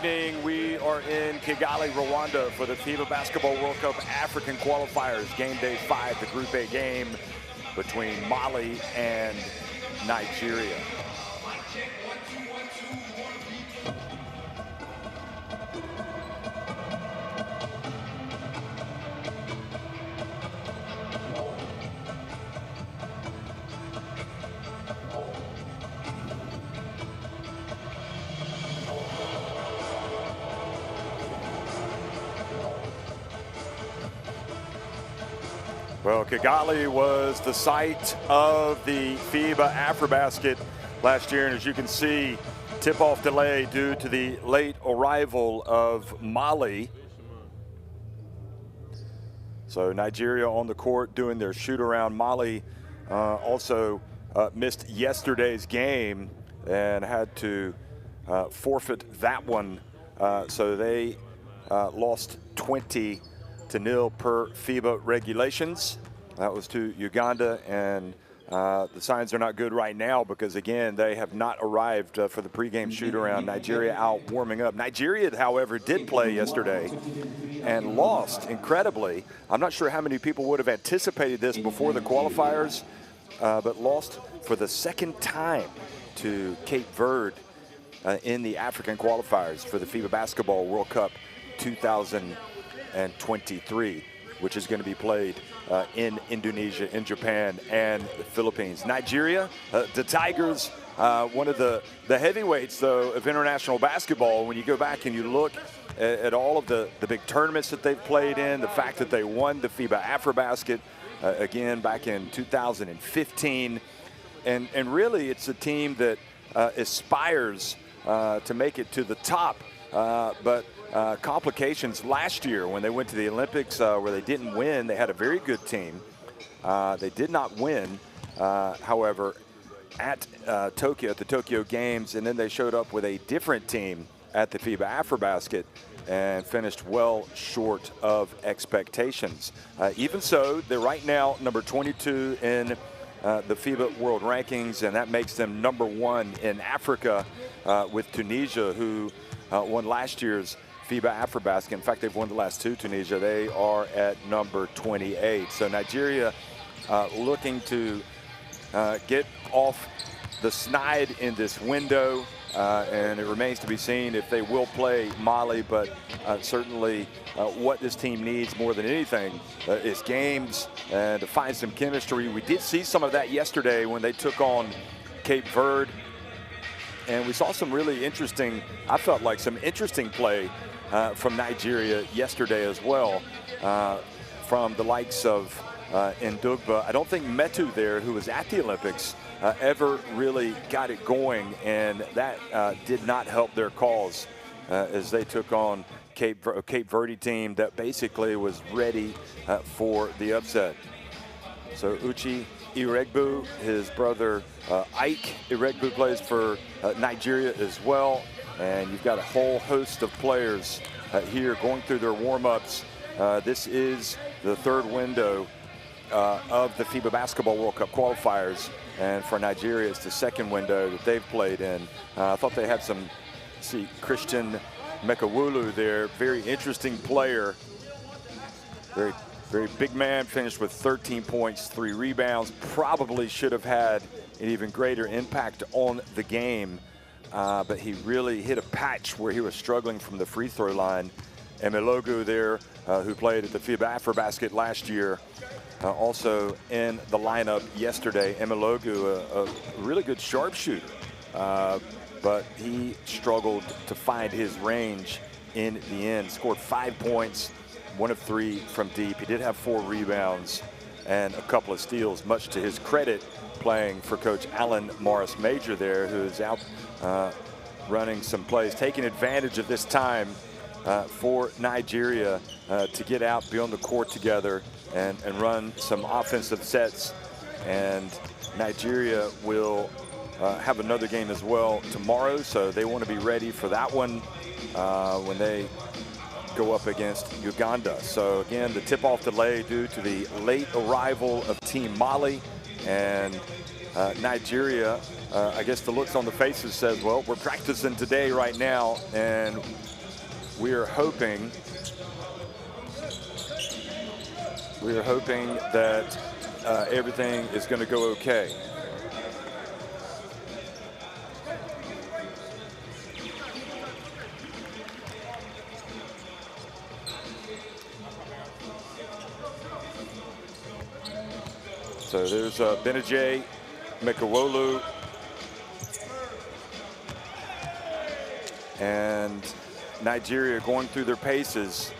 evening. We are in Kigali, Rwanda for the FIBA Basketball World Cup African Qualifiers. Game day 5, the Group A game between Mali and Nigeria. Well, Kigali was the site of the FIBA AfroBasket last year, and as you can see, tip-off delay due to the late arrival of Mali. So Nigeria on the court doing their shoot-around. Mali also missed yesterday's game and had to forfeit that one. So they lost 20-0 per FIBA regulations. That was to Uganda, and the signs are not good right now because, again, they have not arrived for the pregame shoot-around. Nigeria out warming up. Nigeria, however, did play yesterday and lost incredibly. I'm not sure how many people would have anticipated this before the qualifiers, but lost for the second time to Cape Verde in the African qualifiers for the FIBA Basketball World Cup 2023, which is going to be played in Indonesia, in Japan, and the Philippines. Nigeria, the Tigers, one of the heavyweights, though, of international basketball. When you go back and you look at all of the big tournaments that they've played in, the fact that they won the FIBA AfroBasket, again, back in 2015. And really, it's a team that aspires to make it to the top, but complications last year when they went to the Olympics where they didn't win. They had a very good team. They did not win, however, at Tokyo, at the Tokyo Games, and then they showed up with a different team at the FIBA AfroBasket and finished well short of expectations. Even so, they're right now number 22 in the FIBA World Rankings, and that makes them number 1 in Africa with Tunisia, who won last year's FIBA AfroBasket. In fact, they've won the last 2, Tunisia. They are at number 28. So Nigeria looking to get off the snide in this window, and it remains to be seen if they will play Mali, but certainly what this team needs more than anything is games and to find some chemistry. We did see some of that yesterday when they took on Cape Verde, and we saw some really interesting, I felt like some interesting play from Nigeria yesterday as well, from the likes of Ndugba. I don't think Metu there, who was at the Olympics, ever really got it going, and that did not help their cause as they took on Cape Verde team that basically was ready for the upset. So Uche Iregbu, his brother Ike Iregbu, plays for Nigeria as well. And you've got a whole host of players here going through their warm-ups. This is the 3rd window of the FIBA Basketball World Cup qualifiers. And for Nigeria, it's the 2nd window that they've played in. I thought they had some, see, Christian Mekawulu there, very interesting player. Very big man, finished with 13 points, 3 rebounds. Probably should have had an even greater impact on the game. But he really hit a patch where he was struggling from the free throw line. Emelogu there, who played at the FIBA AfroBasket last year, also in the lineup yesterday. Emelogu, a really good sharpshooter, but he struggled to find his range in the end. Scored 5 points, 1 of 3 from deep. He did have 4 rebounds and a couple of steals, much to his credit, playing for Coach Alan Morris Major there, who is out running some plays, taking advantage of this time for Nigeria to get out, be on the court together, and run some offensive sets. And Nigeria will have another game as well tomorrow, so they want to be ready for that one when they go up against Uganda. So again, the tip-off delay due to the late arrival of Team Mali, and Nigeria I guess the looks on the faces says, well, we're practicing today right now, and we are hoping that everything is going to go okay. So there's Benajay Mekawolu and Nigeria going through their paces.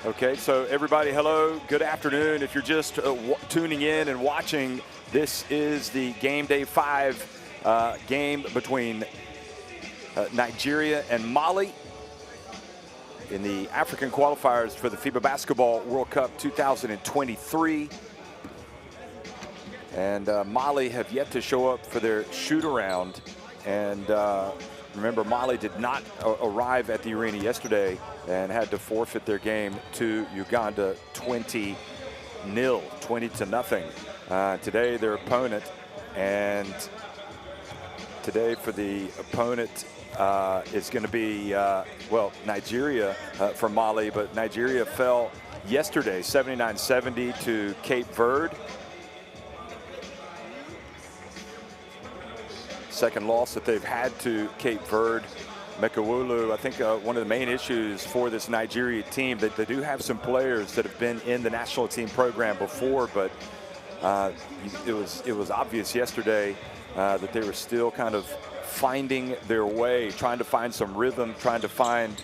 Okay, so everybody, hello, good afternoon. If you're just tuning in and watching, this is the Game Day 5 game between Nigeria and Mali in the African qualifiers for the FIBA Basketball World Cup 2023. And Mali have yet to show up for their shoot-around. And remember, Mali did not arrive at the arena yesterday and had to forfeit their game to Uganda 20-0, 20-0. Today, their opponent, and today for the opponent, it's going to be, well, Nigeria for Mali, but Nigeria fell yesterday 79-70 to Cape Verde. Second loss that they've had to Cape Verde. Mekawolu, I think one of the main issues for this Nigeria team, that they do have some players that have been in the national team program before, but it was obvious yesterday that they were still kind of finding their way, trying to find some rhythm, trying to find,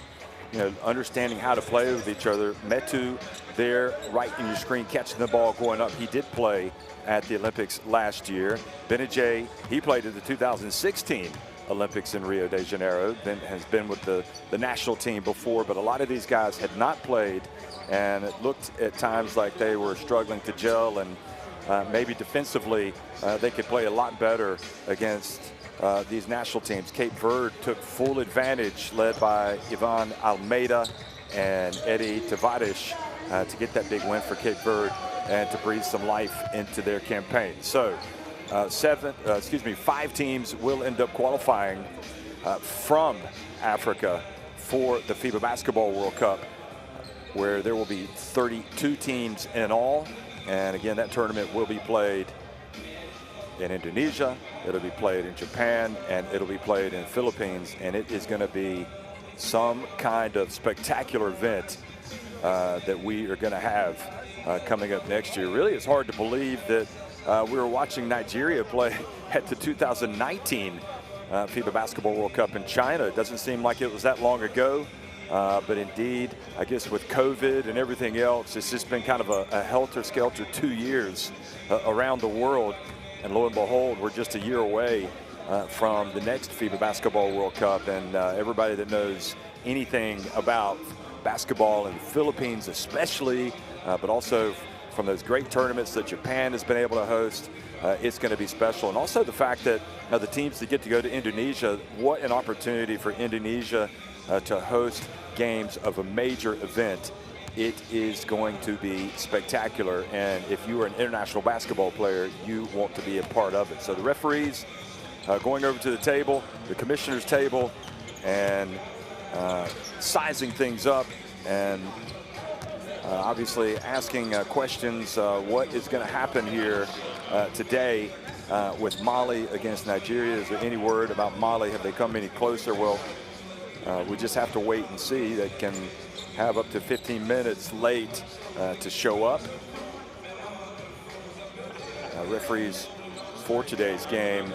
understanding how to play with each other. Metu there, right in your screen, catching the ball, going up. He did play at the Olympics last year. Benajay, he played at the 2016 Olympics in Rio de Janeiro, has been with the national team before, but a lot of these guys had not played, and it looked at times like they were struggling to gel, and maybe defensively they could play a lot better against these national teams. Cape Verde took full advantage, led by Ivan Almeida and Eddie Tavares, to get that big win for Cape Verde and to breathe some life into their campaign. So 5 teams will end up qualifying from Africa for the FIBA Basketball World Cup, where there will be 32 teams in all. And again, that tournament will be played in Indonesia, it'll be played in Japan, and it'll be played in the Philippines. And it is going to be some kind of spectacular event that we are going to have coming up next year. Really, it's hard to believe that we were watching Nigeria play at the 2019 FIBA Basketball World Cup in China. It doesn't seem like it was that long ago, but indeed, I guess with COVID and everything else, it's just been kind of a helter-skelter 2 years around the world. And lo and behold, we're just a year away from the next FIBA Basketball World Cup. And everybody that knows anything about basketball in the Philippines especially, but also from those great tournaments that Japan has been able to host, it's going to be special. And also the fact that the teams that get to go to Indonesia, what an opportunity for Indonesia to host games of a major event. It is going to be spectacular, and if you are an international basketball player, you want to be a part of it. So the referees going over to the table, the commissioner's table, and sizing things up, and obviously asking questions. What is going to happen here today with Mali against Nigeria? Is there any word about Mali? Have they come any closer? Well, we just have to wait and see. They can have up to 15 minutes late to show up. Referees for today's game: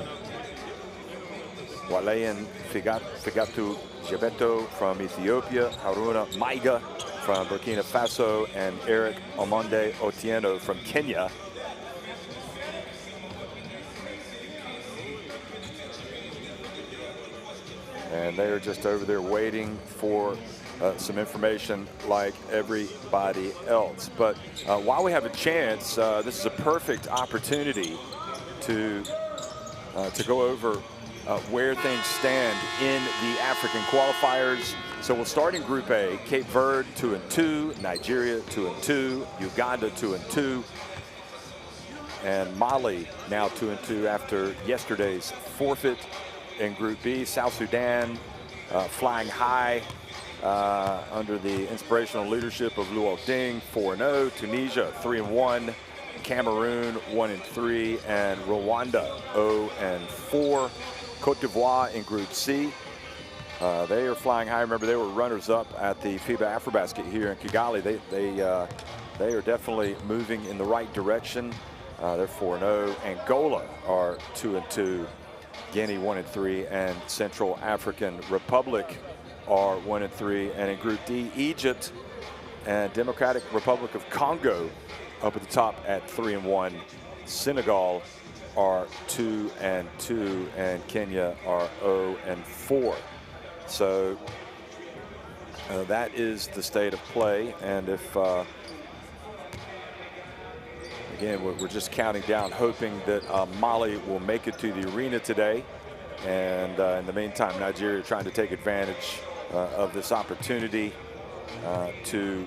Walayan Figatu Jebeto from Ethiopia, Haruna Maiga from Burkina Faso, and Eric Omonde Otieno from Kenya. And they are just over there waiting for some information like everybody else. But while we have a chance, this is a perfect opportunity to go over where things stand in the African qualifiers. So we'll start in Group A. Cape Verde 2-2, Nigeria 2-2, Uganda 2-2. and Mali now 2-2 after yesterday's forfeit in Group B. South Sudan flying high under the inspirational leadership of Luo Ding, 4-0. Tunisia 3-1. Cameroon 1-3, and Rwanda 0-4. Cote d'Ivoire in Group C. They are flying high. Remember, they were runners-up at the FIBA Afrobasket here in Kigali. They are definitely moving in the right direction. They're 4-0. Angola are 2-2. Guinea 1-3, and Central African Republic are 1-3. And in Group D, Egypt and Democratic Republic of Congo up at the top at 3-1. Senegal are 2-2, and Kenya are 0-4. So that is the state of play. And if again, we're just counting down, hoping that Mali will make it to the arena today. And in the meantime, Nigeria trying to take advantage of this opportunity to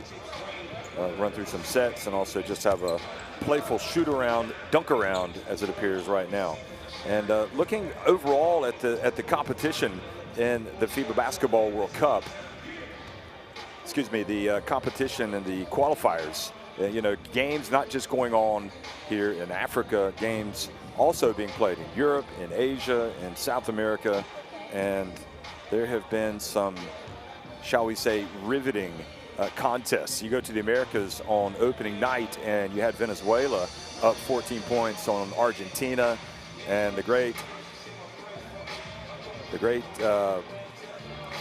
run through some sets and also just have a playful shoot around, dunk around, as it appears right now. And looking overall at the competition in the FIBA Basketball World Cup, excuse me, the competition and the qualifiers, you know, games not just going on here in Africa, games also being played in Europe, in Asia, in South America, and there have been some, shall we say, riveting contests. You go to the Americas on opening night, and you had Venezuela up 14 points on Argentina, and the great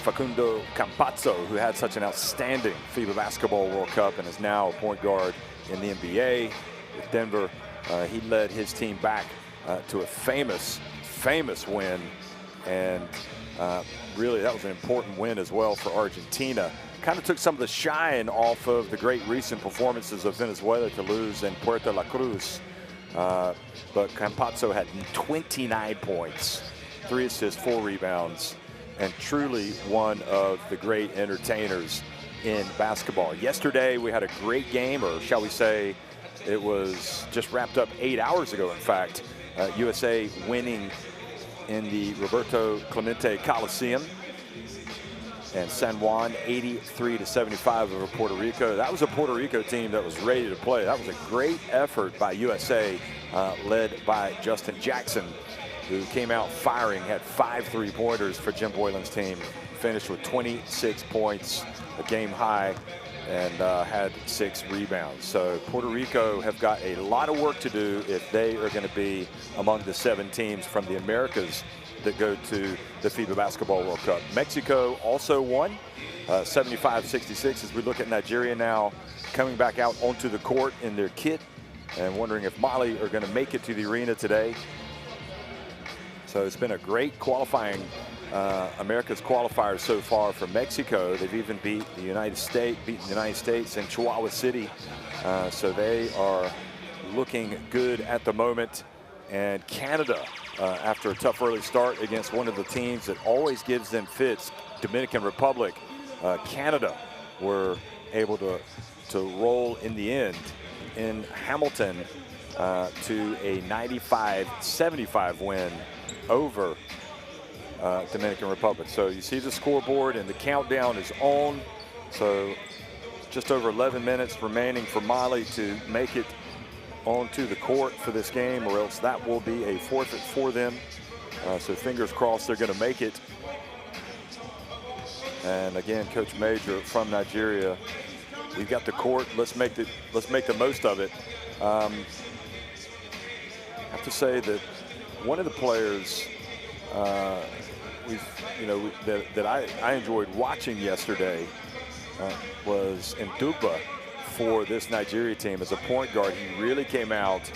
Facundo Campazzo, who had such an outstanding FIBA Basketball World Cup and is now a point guard in the NBA with Denver. He led his team back to a famous win, and really that was an important win as well for Argentina. Kind of took some of the shine off of the great recent performances of Venezuela to lose in Puerto La Cruz. But Campazzo had 29 points, 3 assists, 4 rebounds, and truly one of the great entertainers in basketball. Yesterday we had a great game, or shall we say it was just wrapped up 8 hours ago, in fact. USA winning in the Roberto Clemente Coliseum, and San Juan 83-75 over Puerto Rico. That was a Puerto Rico team that was ready to play. That was a great effort by USA, led by Justin Jackson, who came out firing, had 5 3-pointers for Jim Boylan's team, finished with 26 points, a game high, and had 6 rebounds. So Puerto Rico have got a lot of work to do if they are going to be among the 7 teams from the Americas that go to the FIBA Basketball World Cup. Mexico also won 75-66 as we look at Nigeria now coming back out onto the court in their kit, and wondering if Mali are going to make it to the arena today. So it's been a great qualifying America's qualifiers so far for Mexico. They've even beaten the United States in Chihuahua City. So they are looking good at the moment. And Canada, after a tough early start against one of the teams that always gives them fits, Dominican Republic, Canada were able to roll in the end in Hamilton to a 95-75 win over Dominican Republic. So you see the scoreboard and the countdown is on. So just over 11 minutes remaining for Mali to make it onto the court for this game, or else that will be a forfeit for them. So fingers crossed they're going to make it. And again, Coach Major from Nigeria, we've got the court. Let's make the most of it. I have to say that one of the players that I enjoyed watching yesterday was Ndugba for this Nigeria team as a point guard. He really came out,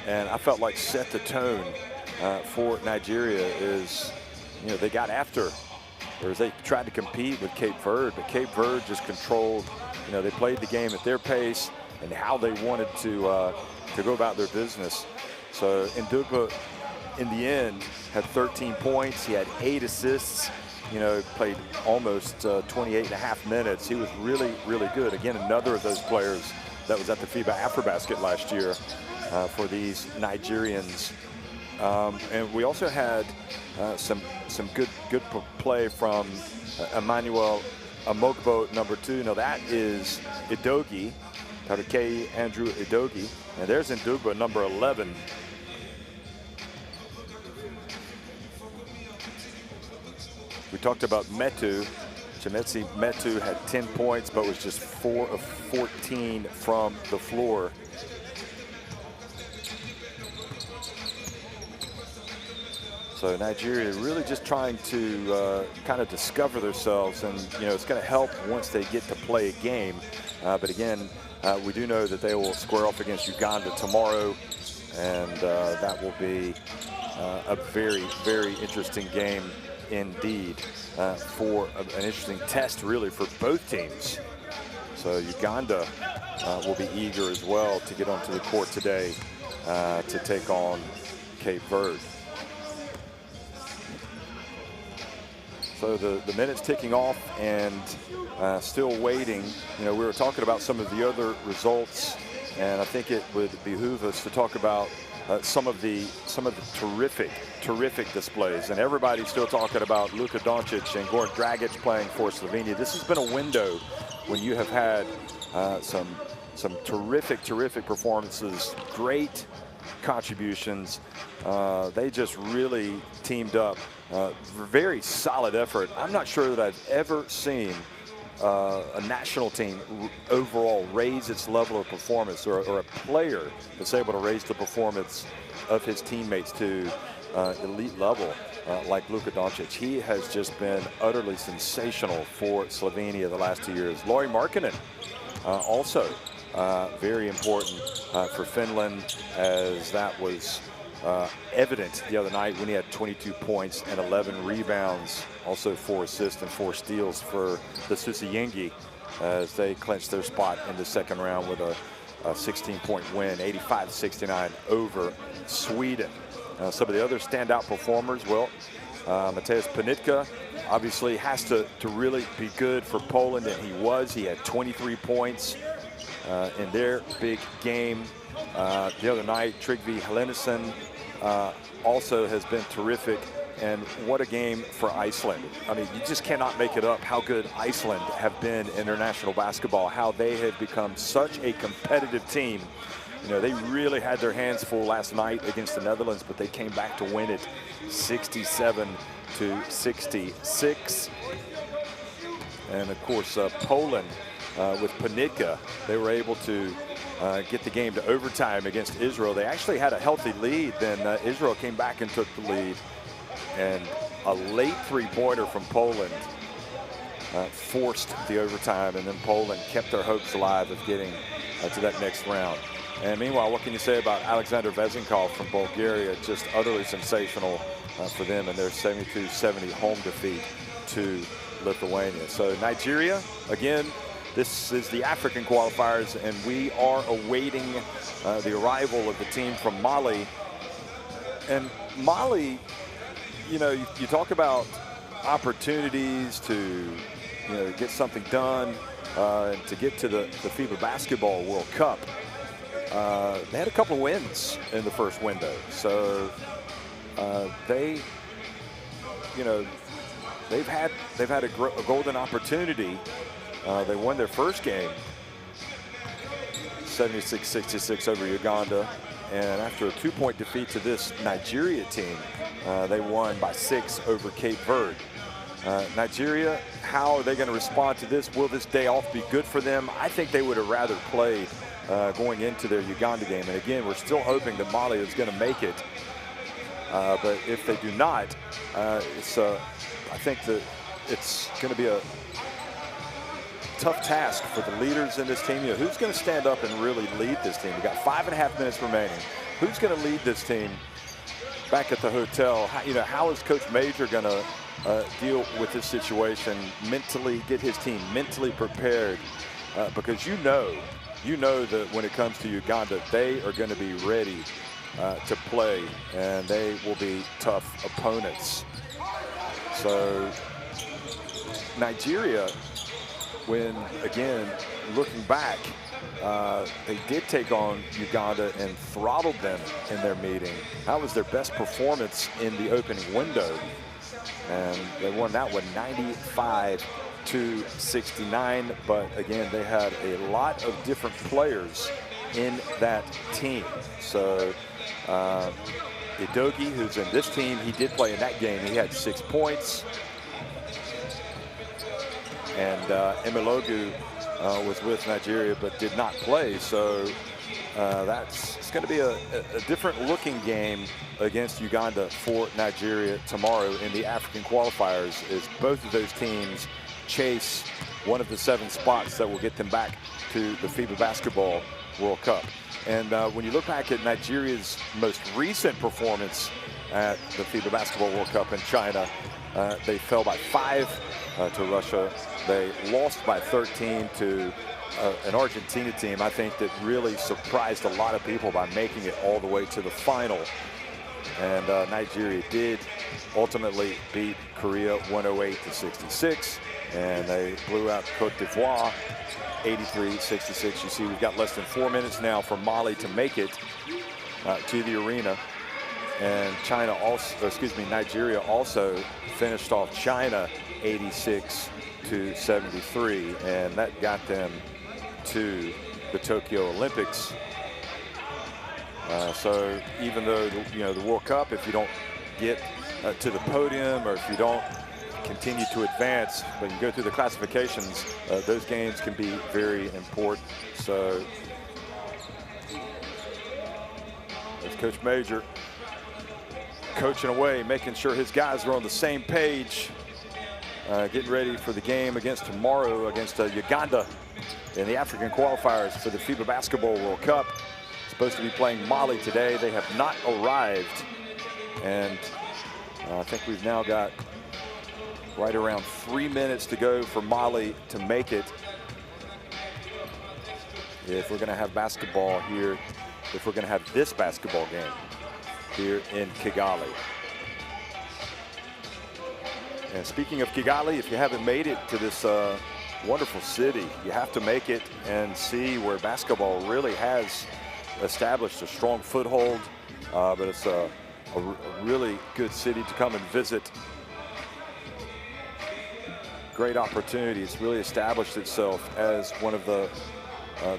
and I felt like set the tone for Nigeria. Is, they got after, or as they tried to compete with Cape Verde, but Cape Verde just controlled. They played the game at their pace and how they wanted to go about their business. So Ndugba, in the end, had 13 points. He had 8 assists. Played almost 28.5 minutes. He was really, really good. Again, another of those players that was at the FIBA Afrobasket last year. for these Nigerians. And we also had some good play from Emmanuel Amogbo, number 2. Now that is Idogi, Taruke Andrew Idogi, and there's Ndugba, number 11. We talked about Metu. Chimetsi Metu had 10 points, but was just 4 of 14 from the floor. So Nigeria really just trying to kind of discover themselves, and it's going to help once they get to play a game. But again, we do know that they will square off against Uganda tomorrow, and that will be a very, very interesting game indeed, for an interesting test really for both teams. So Uganda will be eager as well to get onto the court today to take on Cape Verde. So the minutes ticking off and still waiting. We were talking about some of the other results, and I think it would behoove us to talk about some of the terrific displays. And everybody's still talking about Luka Doncic and Goran Dragic playing for Slovenia. This has been a window when you have had some terrific performances, great contributions. They just really teamed up. Very solid effort. I'm not sure that I've ever seen a national team overall raise its level of performance, or a player that's able to raise the performance of his teammates to elite level like Luka Doncic. He has just been utterly sensational for Slovenia the last 2 years. Lauri Markkanen also very important for Finland, as that was evident the other night when he had 22 points and 11 rebounds, also 4 assists and 4 steals for the Susiyengi as they clinched their spot in the second round with a 16-point win, 85-69 over Sweden. Some of the other standout performers, well, Mateusz Panitka obviously has to really be good for Poland, and he was. He had 23 points in their big game the other night. Trygve Helenissen also has been terrific, and what a game for Iceland. I mean, you just cannot make it up how good Iceland have been in international basketball, how they have become such a competitive team. They really had their hands full last night against the Netherlands, but they came back to win it 67-66. And of course, Poland with Panitka, they were able to get the game to overtime against Israel. They actually had a healthy lead, then Israel came back and took the lead, and a late three-pointer from Poland forced the overtime, and then Poland kept their hopes alive of getting to that next round. And meanwhile, what can you say about Alexander Vezinkov from Bulgaria? Just utterly sensational for them in their 72-70 home defeat to Lithuania. So Nigeria, again, this is the African qualifiers, and we are awaiting the arrival of the team from Mali. And Mali, you talk about opportunities to, get something done, and to get to the FIBA Basketball World Cup. They had a couple of wins in the first window, so they've had a golden opportunity. They won their first game 76-66 over Uganda, and after a 2-point defeat to this Nigeria team, they won by 6 over Cape Verde. Nigeria, how are they going to respond to this? Will this day off be good for them? I think they would have rather played going into their Uganda game. And again, we're still hoping that Mali is going to make it. But if they do not, I think that it's going to be a tough task for the leaders in this team. Who's going to stand up and really lead this team? We've got 5.5 minutes remaining. Who's going to lead this team back at the hotel? How is Coach Major going to deal with this situation mentally, get his team mentally prepared? Because you know that when it comes to Uganda, they are going to be ready to play, and they will be tough opponents. So Nigeria, when, again, looking back, they did take on Uganda and throttled them in their meeting. That was their best performance in the opening window. And they won that one 95-69. But again, they had a lot of different players in that team. So Idogi, who's in this team, he did play in that game. He had 6 points. And Emilogu was with Nigeria but did not play. So it's going to be a different looking game against Uganda for Nigeria tomorrow in the African qualifiers, as both of those teams chase one of the 7 spots that will get them back to the FIBA Basketball World Cup. And when you look back at Nigeria's most recent performance at the FIBA Basketball World Cup in China, they fell by 5 to Russia. They lost by 13 to an Argentina team, I think, that really surprised a lot of people by making it all the way to the final. And Nigeria did ultimately beat Korea 108-66, and they blew out Cote d'Ivoire 83-66. You see, we've got less than 4 minutes now for Mali to make it to the arena. And Nigeria also finished off China 86-73, and that got them to the Tokyo Olympics. So even though the World Cup, if you don't get to the podium, or if you don't continue to advance, but you go through the classifications, those games can be very important. So there's Coach Major coaching away, making sure his guys are on the same page, getting ready for the game against tomorrow against Uganda in the African qualifiers for the FIBA Basketball World Cup. Supposed to be playing Mali today. They have not arrived, and I think we've now got right around 3 minutes to go for Mali to make it. If we're going to have basketball here, if we're going to have this basketball game here in Kigali. And speaking of Kigali, if you haven't made it to this wonderful city, you have to make it and see where basketball really has established a strong foothold. But it's a really good city to come and visit. Great opportunity. It's really established itself as one of the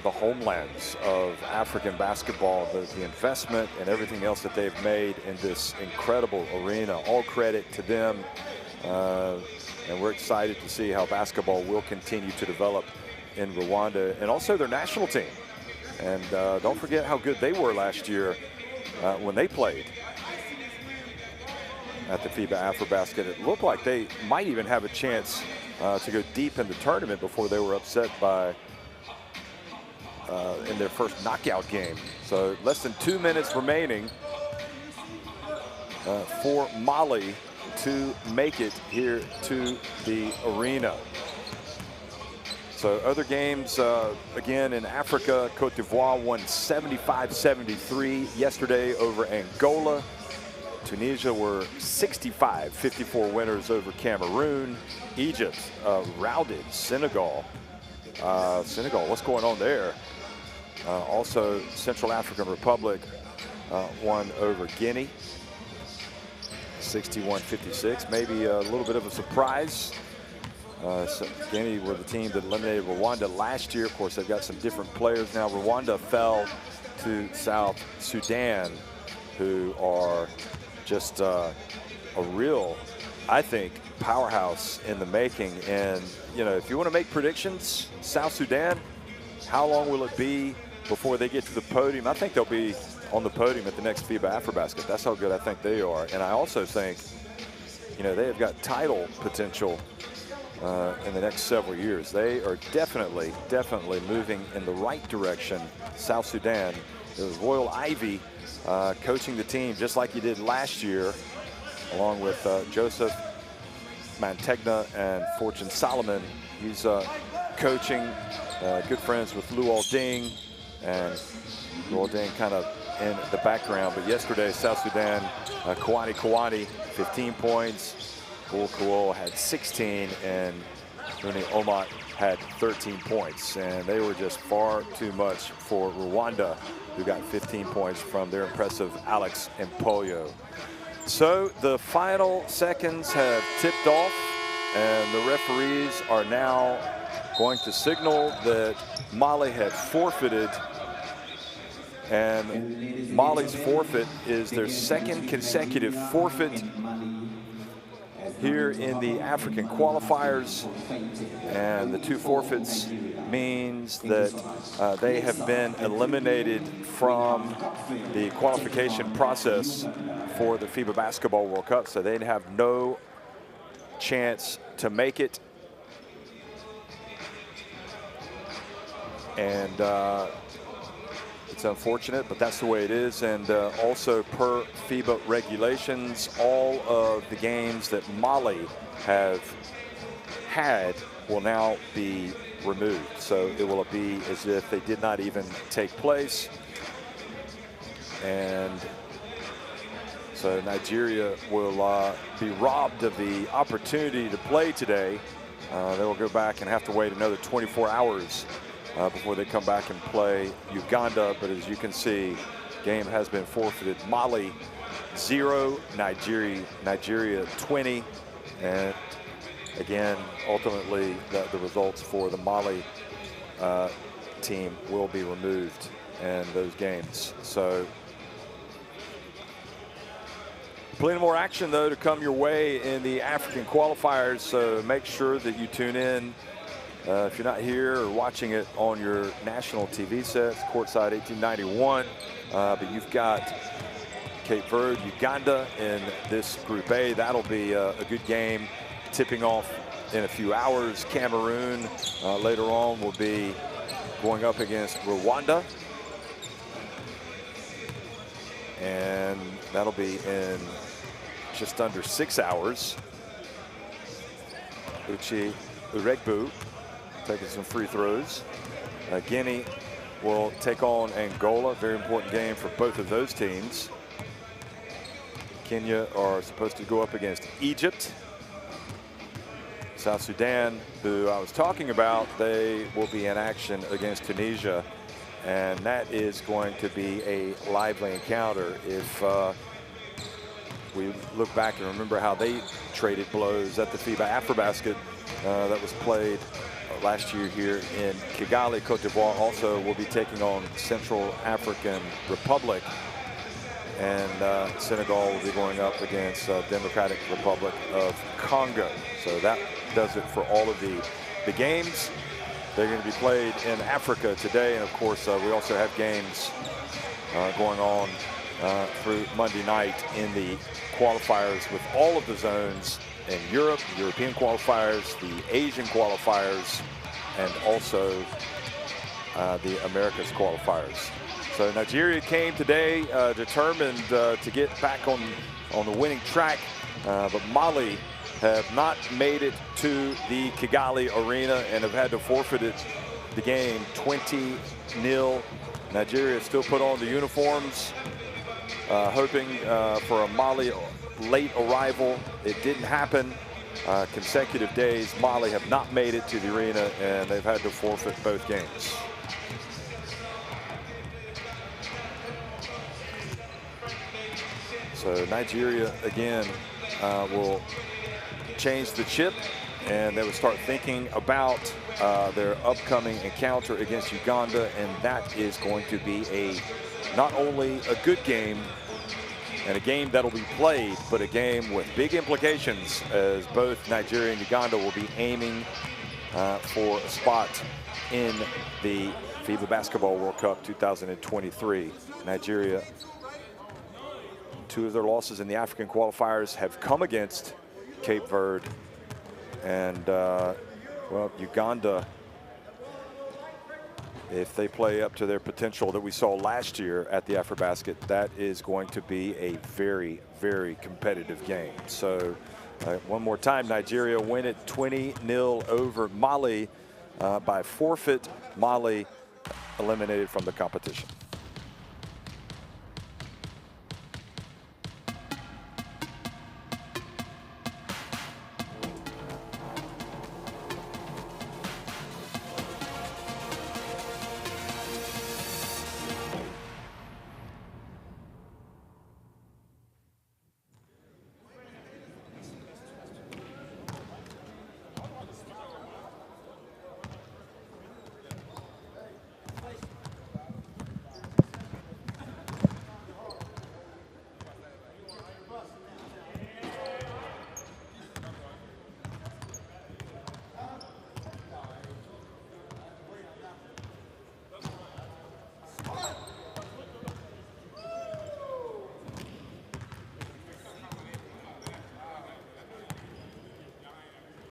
homelands of African basketball. The investment and everything else that they've made in this incredible arena, all credit to them. And we're excited to see how basketball will continue to develop in Rwanda, and also their national team. And don't forget how good they were last year when they played at the FIBA AfroBasket. It looked like they might even have a chance to go deep in the tournament before they were upset by in their first knockout game. So less than 2 minutes remaining for Mali to make it here to the arena. So other games, again, in Africa, Cote d'Ivoire won 75-73 yesterday over Angola. Tunisia were 65-54 winners over Cameroon. Egypt routed Senegal. Senegal, what's going on there? Also, Central African Republic won over Guinea, 61-56. Maybe a little bit of a surprise. So Guinea were the team that eliminated Rwanda last year. Of course, they've got some different players now. Rwanda fell to South Sudan, who are just a real, I think, powerhouse in the making. And, if you want to make predictions, South Sudan, how long will it be before they get to the podium? I think they'll be on the podium at the next FIBA AfroBasket. That's how good I think they are. And I also think, they have got title potential in the next several years. They are definitely moving in the right direction. South Sudan, it was Royal Ivy coaching the team just like he did last year, along with Joseph Mantegna and Fortune Solomon. He's coaching, good friends with Luol Deng, and Luol Deng kind of in the background. But yesterday, South Sudan, Kawani, 15 points. Bull Kuo had 16, and Rooney Omat had 13 points, and they were just far too much for Rwanda, who got 15 points from their impressive Alex Empoyo. So the final seconds have tipped off, and the referees are now going to signal that Mali had forfeited, and Mali's forfeit is their second consecutive forfeit here in the African qualifiers, and the 2 forfeits means that they have been eliminated from the qualification process for the FIBA Basketball World Cup, so they'd have no chance to make it. And it's unfortunate, but that's the way it is. And also, per FIBA regulations, all of the games that Mali have had will now be removed. So it will be as if they did not even take place. And so Nigeria will be robbed of the opportunity to play today. They will go back and have to wait another 24 hours before they come back and play Uganda. But as you can see, game has been forfeited. Mali 0, Nigeria 20. And again, ultimately, the results for the Mali team will be removed in those games. So plenty more action, though, to come your way in the African qualifiers. So make sure that you tune in. If you're not here or watching it on your national TV sets, courtside 1891, but you've got Cape Verde, Uganda in this Group A. That'll be a good game, tipping off in a few hours. Cameroon later on will be going up against Rwanda, and that'll be in just under 6 hours. Uchi Uregbu taking some free throws. Guinea will take on Angola. Very important game for both of those teams. Kenya are supposed to go up against Egypt. South Sudan, who I was talking about, they will be in action against Tunisia. And that is going to be a lively encounter. If we look back and remember how they traded blows at the FIBA AfroBasket that was played last year here in Kigali, Cote d'Ivoire. Also will be taking on Central African Republic, and Senegal will be going up against Democratic Republic of Congo. So that does it for all of the games. They're going to be played in Africa today, and of course we also have games going on through Monday night in the qualifiers with all of the zones in Europe, European qualifiers, the Asian qualifiers, and also the Americas qualifiers. So Nigeria came today determined to get back on the winning track, but Mali have not made it to the Kigali arena and have had to forfeit the game 20-0. Nigeria still put on the uniforms, hoping for a Mali late arrival. It didn't happen. Consecutive days, Mali have not made it to the arena, and they've had to forfeit both games. So Nigeria again will change the chip, and they will start thinking about their upcoming encounter against Uganda, and that is going to be not only a good game and a game that'll be played, but a game with big implications, as both Nigeria and Uganda will be aiming for a spot in the FIBA Basketball World Cup 2023. Nigeria, 2 of their losses in the African qualifiers have come against Cape Verde, and well, Uganda, if they play up to their potential that we saw last year at the AfroBasket, that is going to be a very, very competitive game. So one more time, Nigeria win it 20-0 over Mali by forfeit. Mali eliminated from the competition.